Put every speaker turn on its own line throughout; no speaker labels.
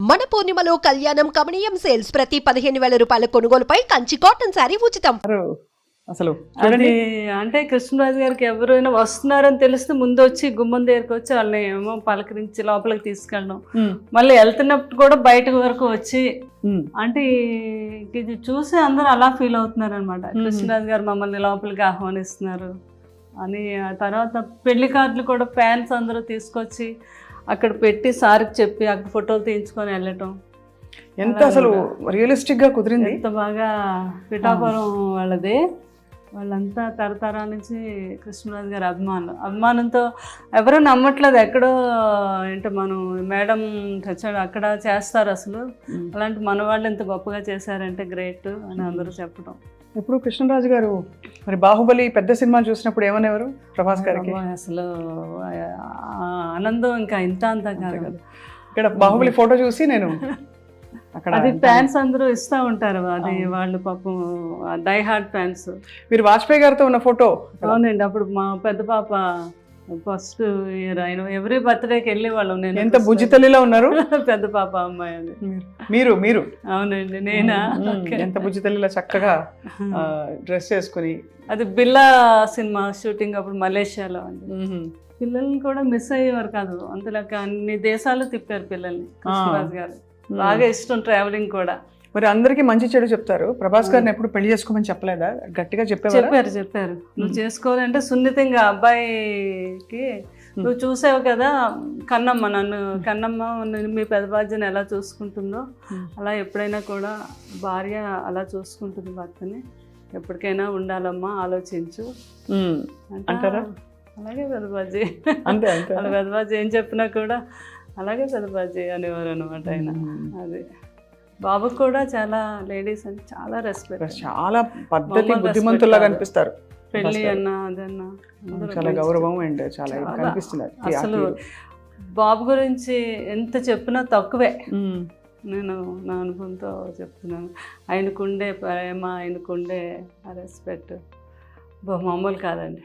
మన పూర్ణిమలో కళ్యాణం కమనీయం సేల్స్ ప్రతి 15,000 రూపాయల కొనుగోలుపై కంచి కాటన్ శారీ ఉచితం.
అసలు
అది అంటే కృష్ణరాజు గారికి ఎవరైనా వస్తున్నారని తెలిస్తే ముందు వచ్చి గుమ్మం దగ్గరికి వచ్చి వాళ్ళని ఏమో పలకరించి లోపలికి తీసుకెళ్ళడం, మళ్ళీ వెళ్తున్నప్పుడు కూడా బయట వరకు వచ్చి అంటే ఇది చూసి అందరూ అలా ఫీల్ అవుతున్నారు అనమాట. కృష్ణరాజు గారు మమ్మల్ని లోపలికి ఆహ్వానిస్తున్నారు అని. ఆ తర్వాత పెళ్లి కార్డులు కూడా ఫ్యాన్స్ అందరూ తీసుకొచ్చి అక్కడ పెట్టి సార్కి చెప్పి అక్కడ ఫోటోలు తీయించుకొని వెళ్ళటం
ఎంత అసలు రియలిస్టిక్ గా కుదిరింది.
ఎంత బాగా పిఠాపురం వాళ్ళది. వాళ్ళంతా తరతరాల నుంచి కృష్ణరాజు గారి అభిమానంతో ఎవరూ నమ్మట్లేదు. ఎక్కడో ఏంటో మనం మేడం చచ్చాడు అక్కడ చేస్తారు అసలు, అలాంటి మన వాళ్ళు ఎంత గొప్పగా చేశారంటే గ్రేట్ అని అందరూ చెప్పడం.
ఇప్పుడు కృష్ణరాజు గారు మరి బాహుబలి పెద్ద సినిమా చూసినప్పుడు ఏమనేవారు ప్రభాస్ గారికి?
అసలు ఆనందం ఇంకా ఇంత అంతా కాదు కదా.
ఇక్కడ బాహుబలి ఫోటో చూసి నేను అక్కడ
అది ఫ్యాన్స్ అందరూ ఇస్తూ ఉంటారు. అది వాళ్ళు పాపం డై హార్ట్ ఫ్యాన్స్.
మీరు వాజ్పేయి గారితో ఉన్న ఫోటో?
అవునండి, అప్పుడు మా పెద్ద పాప ఫస్ట్ ఇయర్ ఆయన ఎవ్రీ బర్త్డేకి వెళ్ళే వాళ్ళం. నేను
ఎంత బుజ్జితల్లిలా ఉన్నారు.
పెద్ద పాప అమ్మాయి అది.
మీరు
అవునండి, నేనా?
ఎంత బుజ్జితల్లిలా చక్కగా డ్రెస్ చేసుకుని.
అది బిల్లా సినిమా షూటింగ్ అప్పుడు మలేషియాలో అండి. పిల్లల్ని కూడా మిస్ అయ్యేవారు కాదు, అంతలాగా అన్ని దేశాలు తిప్పారు పిల్లల్ని కృష్ణరాజు గారు. బాగా ఇష్టం ట్రావెలింగ్ కూడా.
మరి అందరికి మంచి చెడు చెప్తారు. ప్రభాస్ గారిని ఎప్పుడు పెళ్లి చేసుకోమని చెప్పలేదా? గట్టిగా
చెప్పారు. నువ్వు చేసుకోవాలంటే సున్నితంగా అబ్బాయికి నువ్వు చూసావు కదా కన్నమ్మ మీ పెద్ద బాధ్యను ఎలా చూసుకుంటుందో అలా ఎప్పుడైనా కూడా భార్య అలా చూసుకుంటుంది భర్తని. ఎప్పటికైనా ఉండాలమ్మా, ఆలోచించు
అంటారా?
అలాగే పెద్దబాజీ
అంతే
వాళ్ళ పెద్దబాజీ ఏం చెప్పినా కూడా అలాగే పెద్దబాజీ అనేవారు అనమాట ఆయన. అది బాబుకు కూడా చాలా లేడీస్ అని చాలా రెస్పెక్ట్,
చాలా పద్ధతి, బుద్ధిమంతుల్లాగా అనిపిస్తారు.
పెళ్ళి అన్నా అదన్నా
చాలా గౌరవం అండ్ చాలా కనిపిస్తుంది.
అసలు బాబు గురించి ఎంత చెప్పినా తక్కువే. నేను నా అనుభవంతో చెప్తున్నాను. ఆయనకుండే ప్రేమ, ఆయనకుండే రెస్పెక్ట్ మామూలు కాదండి.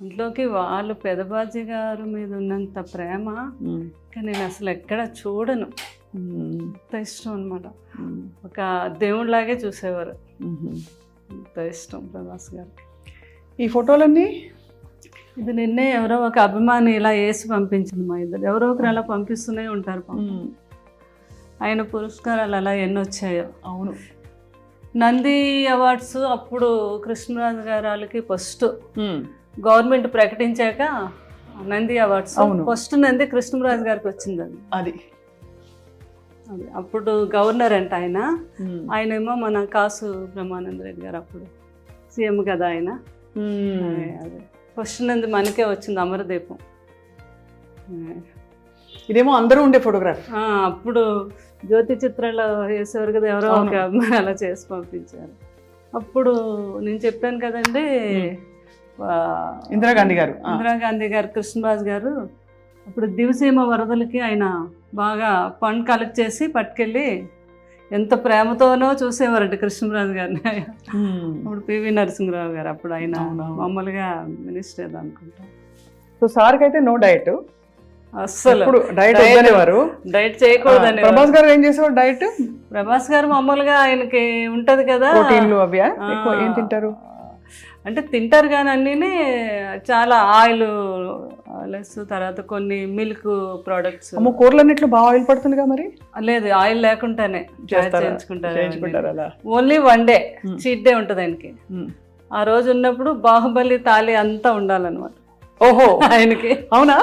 అందులోకి వాళ్ళు పెదబాజీ గారు మీద ఉన్నంత ప్రేమ ఇంకా నేను అసలు ఎక్కడ చూడను. అంత ఇష్టం అనమాట. ఒక దేవుడిలాగే చూసేవారు. అంత ఇష్టం ప్రభాస్ గారికి.
ఈ ఫోటోలన్నీ
ఇది నిన్నే ఎవరో ఒక అభిమాని ఇలా వేసి పంపించింది. మా ఇద్దరు ఎవరో ఒకరు అలా పంపిస్తూనే ఉంటారు. ఆయన పురస్కారాలు అలా ఎన్ని వచ్చాయో.
అవును,
నంది అవార్డ్స్ అప్పుడు కృష్ణరాజు గారు వాళ్ళకి ఫస్ట్ గవర్నమెంట్ ప్రకటించాక నంది అవార్డ్స్ ఫస్ట్ నంది కృష్ణరాజు గారికి వచ్చిందండి.
అది
అప్పుడు గవర్నర్ అంట ఆయన. ఆయనేమో మన కాసు బ్రహ్మానంద రెడ్డి గారు అప్పుడు సీఎం కదా ఆయన. అదే ఫస్ట్ నంది మనకే వచ్చింది, అమరదీపం.
ఇదేమో అందరూ ఉండే ఫోటోగ్రాఫ్.
అప్పుడు జ్యోతి చిత్రాలు వేసేవారు కదా, ఎవరో ఒక అమ్మాయి అలా చేసి పంపించారు. అప్పుడు నేను చెప్పాను కదండి,
ఇందిరాగాంధీ గారు
కృష్ణరాజు గారు అప్పుడు దివసీమ వరదలకి ఆయన బాగా ఫండ్ కలెక్ట్ చేసి పట్టుకెళ్ళి ఎంత ప్రేమతోనో చూసేవారంట కృష్ణరాజు గారిని. అప్పుడు పివి నరసింహరావు గారు అప్పుడు ఆయన మామూలుగా మినిస్టర్ అనుకుంటా.
సో సార్కి అయితే నో డైట్,
అస్సలు డైట్ చేయకూడదని.
ప్రభాస్ గారు ఏం చేసేవారు డైట్?
ప్రభాస్ గారు మామూలుగా ఆయనకి ఉంటది కదా
ఏం తింటారు
అంటే తింటారు కానీ అన్నీ చాలా ఆయిల్ లెస్, తర్వాత కొన్ని మిల్క్ ప్రోడక్ట్స్.
కూరలన్నిట్లో బాగా ఆయిల్ పడుతుందిగా మరి?
లేదు, ఆయిల్ లేకుండానే చేయించుకుంటారు. Only one day cheat day ఉంటుంది ఆయనకి. ఆ రోజు ఉన్నప్పుడు బాహుబలి తాళి అంతా ఉండాలన్నమాట.
ఓహో,
ఆయనకి.
అవునా?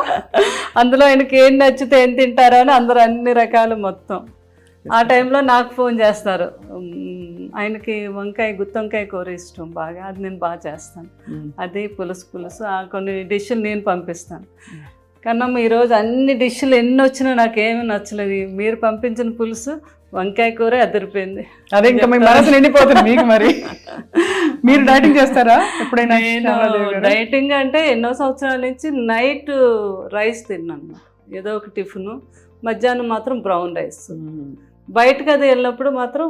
అందులో ఆయనకి ఏం నచ్చితే ఏం తింటారో అని అందరూ అన్ని రకాలు మొత్తం. ఆ టైంలో నాకు ఫోన్ చేస్తారు. ఆయనకి గుత్తొంకాయ కూర ఇష్టం బాగా, అది నేను బాగా చేస్తాను. అది పులుసు కొన్ని డిష్లు నేను పంపిస్తాను. కన్నమ్మ ఈరోజు అన్ని డిష్లు ఎన్ని వచ్చినా నాకేమీ నచ్చలేదు, మీరు పంపించిన పులుసు వంకాయ కూర అదిరిపోయింది.
అదే ఇంకా మీ మనసు నిండిపోతుంది మీకు. మరి మీరు డైటింగ్ చేస్తారా ఎప్పుడైనా?
డైటింగ్ అంటే ఎన్నో సంవత్సరాల నుంచి నైట్ రైస్ తిన్నాను, ఏదో ఒక టిఫిన్. మధ్యాహ్నం మాత్రం బ్రౌన్ రైస్. బయటకు అది వెళ్ళినప్పుడు మాత్రం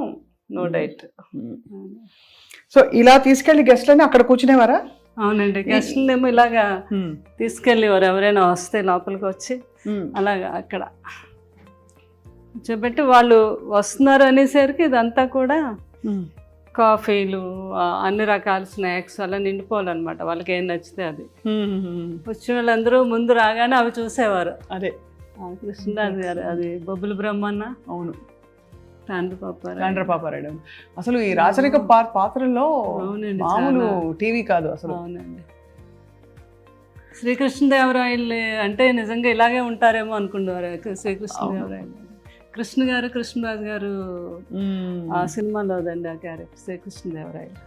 నో డైట్.
సో ఇలా తీసుకెళ్ళి గెస్ట్లని అక్కడ కూర్చునేవారా?
అవునండి, గెస్ట్లేమో ఇలాగా తీసుకెళ్ళేవారు. ఎవరైనా వస్తే లోపలికి వచ్చి అలాగా అక్కడ కూర్చోబెట్టి వాళ్ళు వస్తున్నారు అనేసరికి ఇదంతా కూడా కాఫీలు అన్ని రకాల స్నాక్స్ అలా నిండిపోవాలన్నమాట, వాళ్ళకి ఏం నచ్చితే అది. వచ్చిన వాళ్ళందరూ ముందు రాగానే అవి చూసేవారు.
అదే
కృష్ణరాజు గారు, అది బొబ్బుల బ్రహ్మన్న,
అవును,
తాండ్రపాపారాయుడు.
అసలు ఈ రాచరిక పాత్రల్లో
అవునండి,
మామూలు టీవీ కాదు అసలు.
అవునండి. శ్రీకృష్ణదేవరాయలు అంటే నిజంగా ఇలాగే ఉంటారేమో అనుకునేవారు. శ్రీకృష్ణదేవరాయలు కృష్ణరాజు గారు ఆ సినిమాలో అదండి ఆ క్యారెక్టర్ శ్రీకృష్ణదేవరాయలు.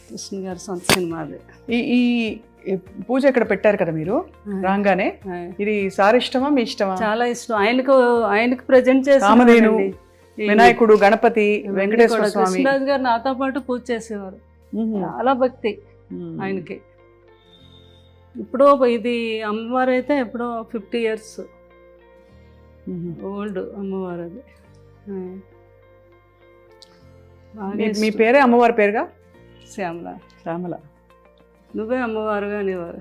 కృష్ణ గారు సొంత సినిమా అది.
ఈ పూజ ఇక్కడ పెట్టారు కదా మీరు రాగానే, ఇది సార్ ఇష్టమా మీ ఇష్టమా?
చాలా ఇష్టం. ఆయనకు ప్రజెంట్ చేసి
కామధేను, వినాయకుడు, గణపతి, వెంకటేశ్వర స్వామి.
కృష్ణరాజు గారు నాతో పాటు పూజ చేసేవారు. చాలా భక్తి ఆయనకి. ఇప్పుడు ఇది అమ్మవారు అయితే ఎప్పుడో 50 years ఓల్డ్ అమ్మవారు అది.
మీ పేరే అమ్మవారి పేరుగా?
శ్యామల.
శ్యామల.
నువ్వే అమ్మవారుగా అనేవారు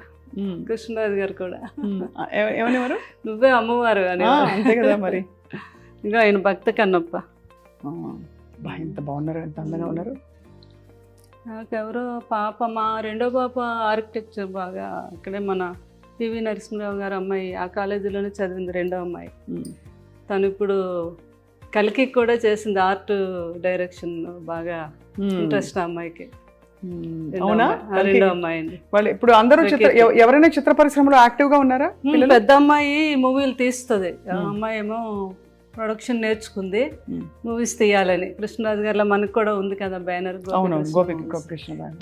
కృష్ణరాజు గారు కూడా.
ఏమనేవారు?
నువ్వే అమ్మవారు అనేవారు.
అంతే కదా మరి.
ఇంకా ఆయన భక్త కన్నప్ప.
ఎంత బాగున్నారు, ఎంత అందంగా ఉన్నారు.
నాకెవరో పాప, మా రెండో పాప ఆర్కిటెక్చర్ బాగా అక్కడే మన పివి నరసింహరావు గారు అమ్మాయి, ఆ కాలేజీలోనే చదివింది, రెండో అమ్మాయి. తను ఇప్పుడు కలికి కూడా చేసింది, ఆర్ట్ డైరెక్షన్ బాగా ఇంట్రెస్ట్ ఆ అమ్మాయికి.
అవునా?
రెండో అమ్మాయి అండి.
వాళ్ళు ఇప్పుడు అందరూ ఎవరైనా చిత్ర పరిశ్రమలో యాక్టివ్ గా ఉన్నారా?
పెద్ద అమ్మాయి మూవీలు తీస్తుంది, అమ్మాయి ఏమో ప్రొడక్షన్ నేర్చుకుంది, మూవీస్ తీయాలని. కృష్ణరాజు గారిలో మనకు కూడా ఉంది కదా బ్యానర్.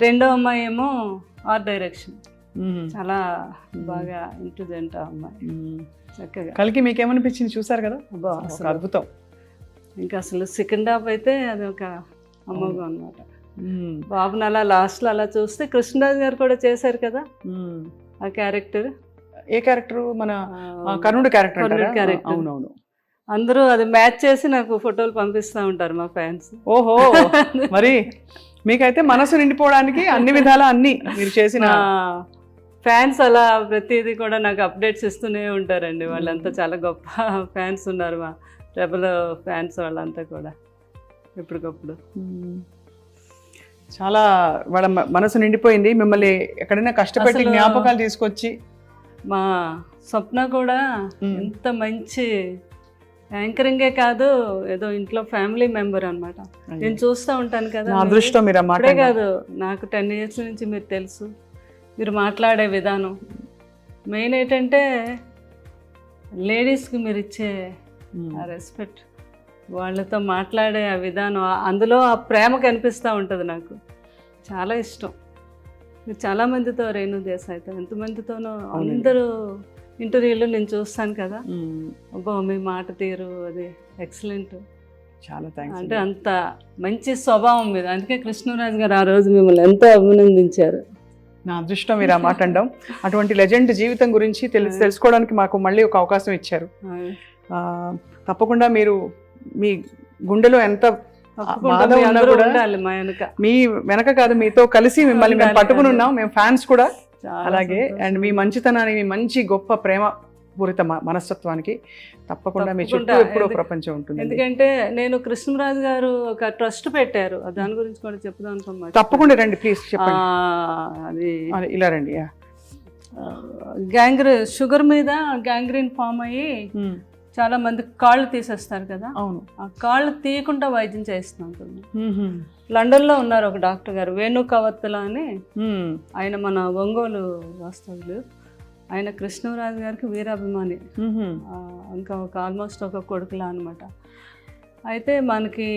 రెండో అమ్మాయి ఏమో ఆర్ట్ డైరెక్షన్. చాలా బాగా ఇంటెలిజెంట్ అమ్మాయి. చక్కగా.
కలికి మీకేమనిపించింది చూసారు కదా? అసలు అద్భుతం.
ఇంకా అసలు సెకండ్ హాఫ్ అయితే అది ఒక అమ్మగా అన్నమాట. బాబుని అలా లాస్ట్లో అలా చూస్తే కృష్ణరాజు గారు కూడా చేశారు కదా ఆ క్యారెక్టర్.
ఏ క్యారెక్టర్? మన కర్ణుడు క్యారెక్టర్. అవునవును.
అందరూ అది మ్యాచ్ చేసి నాకు ఫోటోలు పంపిస్తూ ఉంటారు మా ఫ్యాన్స్.
ఓహో, మరి మీకైతే మనసు నిండిపోవడానికి అన్ని విధాలా అన్ని మీరు చేసిన
ఫ్యాన్స్ అలా ప్రతిదీ కూడా నాకు అప్డేట్స్ ఇస్తూనే ఉంటారండి. వాళ్ళంతా చాలా గొప్ప ఫ్యాన్స్ ఉన్నారు, మా రెబల్ ఫ్యాన్స్ వాళ్ళంతా కూడా ఎప్పటికప్పుడు.
చాలా వాళ్ళ మనసు నిండిపోయింది. మిమ్మల్ని ఎక్కడైనా కష్టపెట్టి జ్ఞాపకాలు తీసుకొచ్చి.
మా స్వప్న కూడా ఎంత మంచి యాంకరింగే కాదు, ఏదో ఇంట్లో ఫ్యామిలీ మెంబర్ అనమాట. నేను చూస్తూ ఉంటాను కదా,
అదృష్టం. మీరు
అప్పుడే కాదు, నాకు 10 years నుంచి మీరు తెలుసు. మీరు మాట్లాడే విధానం మెయిన్ ఏంటంటే లేడీస్కి మీరు ఇచ్చే ఆ రెస్పెక్ట్, వాళ్ళతో మాట్లాడే ఆ విధానం, అందులో ఆ ప్రేమ కనిపిస్తూ ఉంటుంది. నాకు చాలా ఇష్టం. మీరు చాలామందితో, రేణు దేశాయ్తో ఎంతమందితోనో అందరూ ఇంటర్వ్యూలో నేను చూస్తాను కదా, అబ్బో మీ మాట తీరు అది ఎక్సలెంట్.
చాలా థ్యాంక్స్.
అంటే అంత మంచి స్వభావం మీద, అందుకే కృష్ణరాజు గారు ఆ రోజు మిమ్మల్ని ఎంతో అభినందించారు.
నా అదృష్టం మీరు ఆ మాట అనడం. అటువంటి లెజెండ్ జీవితం గురించి తెలుసుకోవడానికి మాకు మళ్ళీ ఒక అవకాశం ఇచ్చారు. తప్పకుండా మీరు మీ గుండెలో ఎంత మీ వెనక కాదు, మీతో కలిసి మిమ్మల్ని మేము పట్టుకుని ఉన్నాం, మేము ఫ్యాన్స్ కూడా. అలాగే అండ్ మీ మంచితనానికి, మీ మంచి గొప్ప ప్రేమ పూరిత మనస్తత్వానికి తప్పకుండా మీ చుట్టూ ఎప్పుడో ప్రపంచం ఉంటుంది.
ఎందుకంటే నేను కృష్ణరాజు గారు ఒక ట్రస్ట్ పెట్టారు, దాని గురించి కూడా చెప్దాం అనుకున్నా.
తప్పకుండా రండి ప్లీజ్, చెప్పండి.
అది
ఇలా రండి.
షుగర్ మీద గ్యాంగ్రీన్ ఫామ్ అయ్యి చాలా మంది కాళ్ళు తీసేస్తారు కదా.
అవును.
ఆ కాళ్ళు తీయకుండా వైద్యం చేస్తున్నాం. లండన్లో ఉన్నారు ఒక డాక్టర్ గారు, వేణు కవత్తుల అని. ఆయన మన ఒంగోలు వాస్తవులు. ఆయన కృష్ణరాజు గారికి వీరాభిమాని, ఇంకా ఒక ఆల్మోస్ట్ ఒక కొడుకులా అనమాట. అయితే మనకి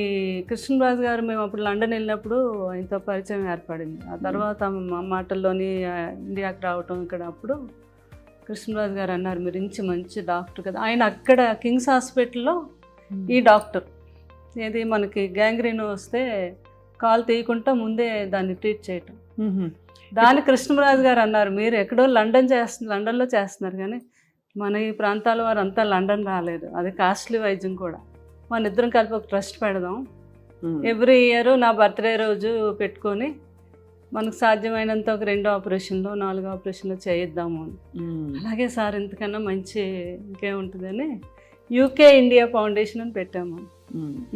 కృష్ణరాజు గారు, మేము అప్పుడు లండన్ వెళ్ళినప్పుడు ఆయనతో పరిచయం ఏర్పడింది. ఆ తర్వాత మా మాటల్లోని ఇండియాకి రావటం, ఇక్కడ అప్పుడు కృష్ణరాజు గారు అన్నారు, మీరు మంచి డాక్టర్ కదా. ఆయన అక్కడ కింగ్స్ హాస్పిటల్లో ఈ డాక్టర్, ఏది మనకి గ్యాంగ్రీన్ వస్తే కాలు తీయకుండా ముందే దాన్ని ట్రీట్ చేయటం. దాని కృష్ణరాజు గారు అన్నారు, మీరు ఎక్కడో లండన్లో చేస్తున్నారు కానీ మన ఈ ప్రాంతాల వారు అంతా లండన్ రాలేదు, అది కాస్ట్లీ వైద్యం కూడా. మన ఇద్దరం కలిపి ఒక ట్రస్ట్ పెడదాం, ఎవ్రీ ఇయర్ నా బర్త్డే రోజు పెట్టుకొని మనకు సాధ్యమైనంత ఒక 2 ఆపరేషన్లు 4 ఆపరేషన్లు చేయిద్దాము అని. అలాగే సార్, ఇంతకన్నా మంచి ఇంకేముంటుందని యూకే ఇండియా ఫౌండేషన్ అని పెట్టాము.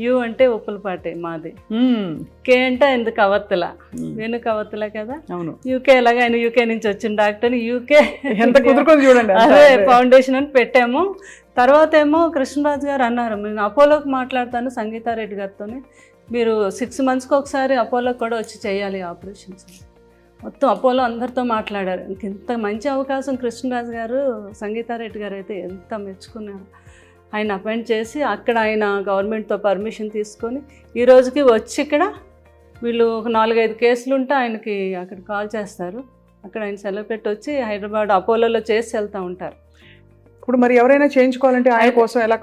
యు అంటే ఉప్పులపాటి మాది, కే అంటే ఎందుకు కవత్తల, వేణు కవత్తల కదా.
అవును,
యూకే ఎలాగ ఆయన యూకే నుంచి వచ్చిన డాక్టర్, యూకే
ఎంత కుదురుకొని చూడండి.
అదే ఫౌండేషన్ అని పెట్టాము. తర్వాత ఏమో కృష్ణరాజు గారు అన్నారు, నేను అపోలోకి మాట్లాడతాను సంగీతారెడ్డి గారితో, మీరు 6 monthsకి ఒకసారి అపోలోకి కూడా వచ్చి చేయాలి ఆపరేషన్స్. మొత్తం అపోలో అందరితో మాట్లాడారు. ఇంత మంచి అవకాశం కృష్ణరాజు గారు, సంగీతారెడ్డి గారు అయితే ఎంత మెచ్చుకున్నారు. ఆయన అపాయింట్ చేసి అక్కడ ఆయన గవర్నమెంట్తో పర్మిషన్ తీసుకొని ఈ రోజుకి వచ్చి ఇక్కడ వీళ్ళు ఒక 4-5 కేసులు ఉంటే ఆయనకి అక్కడ కాల్ చేస్తారు, అక్కడ ఆయన సెలవు పెట్టి వచ్చి హైదరాబాద్ అపోలోలో చేసి వెళ్తూ ఉంటారు.
ఇప్పుడు మరి ఎవరైనా చేయించుకోవాలంటే ఆయన కోసం ఎలా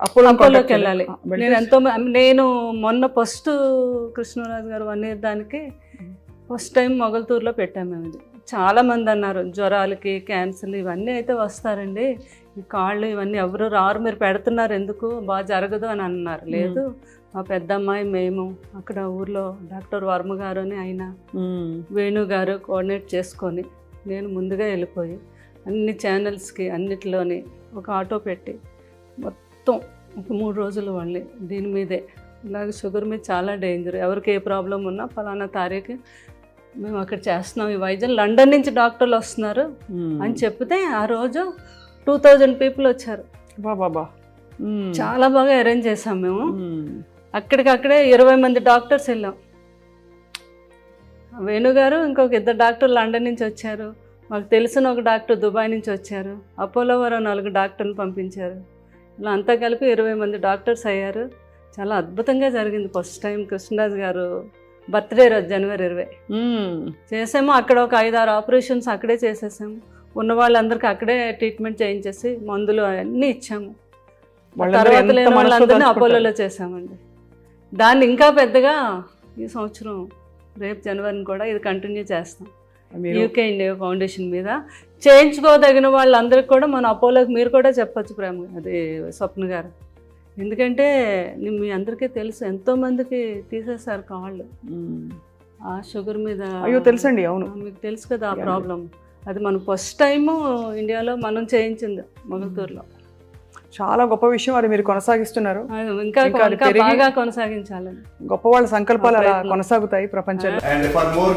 అపోలోకి వెళ్ళాలి. నేను మొన్న ఫస్ట్ కృష్ణరాజు గారు 1 year దానికి ఫస్ట్ టైం మొగల్తూరులో పెట్టాము మేము. ఇది చాలామంది అన్నారు జ్వరాలకి, క్యాన్సర్లు ఇవన్నీ అయితే వస్తారండి, ఈ కాళ్ళు ఇవన్నీ ఎవరు రారు, మీరు పెడుతున్నారు ఎందుకు, బాగా జరగదు అని అన్నారు. లేదు, మా పెద్దమ్మాయి మేము అక్కడ ఊర్లో డాక్టర్ వర్మ గారు అని ఆయన వేణు గారు కోఆర్డినేట్ చేసుకొని నేను ముందుగా వెళ్ళిపోయి అన్ని ఛానల్స్కి అన్నిటిలోని ఒక ఆటో పెట్టి మొత్తం ఒక 3 రోజులు వాళ్ళని దీని మీదే, ఇలాగ షుగర్ మీద చాలా డేంజర్, ఎవరికి ఏ ప్రాబ్లం ఉన్నా ఫలానా తారీఖు మేము అక్కడ చేస్తున్నాం, ఈ వైద్యం లండన్ నుంచి డాక్టర్లు వస్తున్నారు అని చెప్తే ఆ రోజు 2000 people వచ్చారు.
బాబా,
చాలా బాగా అరేంజ్ చేసాం మేము. అక్కడికక్కడే 20 మంది డాక్టర్స్ వెళ్ళాం. వేణుగారు ఇంకొక 2 డాక్టర్లు లండన్ నుంచి వచ్చారు, మాకు తెలిసిన ఒక డాక్టర్ దుబాయ్ నుంచి వచ్చారు, అపోలో వారు 4 డాక్టర్ని పంపించారు. ఇలా అంతా కలిపి 20 మంది డాక్టర్స్ అయ్యారు. చాలా అద్భుతంగా జరిగింది. ఫస్ట్ టైం కృష్ణరాజు గారు బర్త్డే రోజు January 20 చేసాము. అక్కడ ఒక 5-6 ఆపరేషన్స్ అక్కడే చేసేసాము. ఉన్న వాళ్ళందరికీ అక్కడే ట్రీట్మెంట్ చేయించేసి మందులు అన్నీ ఇచ్చాము. తర్వాత లేని వాళ్ళందరినీ అపోలోలో చేసామండి. దాన్ని ఇంకా పెద్దగా ఈ సంవత్సరం రేపు జనవరిని కూడా ఇది కంటిన్యూ చేస్తాం. యూకే ఇండియా ఫౌండేషన్ మీద చేయించుకోదగిన వాళ్ళందరికీ కూడా మన అపోలోకి మీరు కూడా చెప్పచ్చు ప్రేమ, అది స్వప్న గారు. ఎందుకంటే మీ అందరికీ తెలుసు ఎంతోమందికి తీసేశారు కాళ్ళు ఆ షుగర్ మీద.
అయ్యో తెలుసండి, అవును
మీకు తెలుసు కదా ఆ ప్రాబ్లం. అది మనం ఫస్ట్ టైము ఇండియాలో మనం చేయించింది మొగల్తూరులో.
చాలా గొప్ప విషయం, అది మీరు కొనసాగిస్తున్నారు.
ఇంకా బాగా కొనసాగించాలని
గొప్ప వాళ్ళ సంకల్పాలు అలా కొనసాగుతాయి ప్రపంచంలో.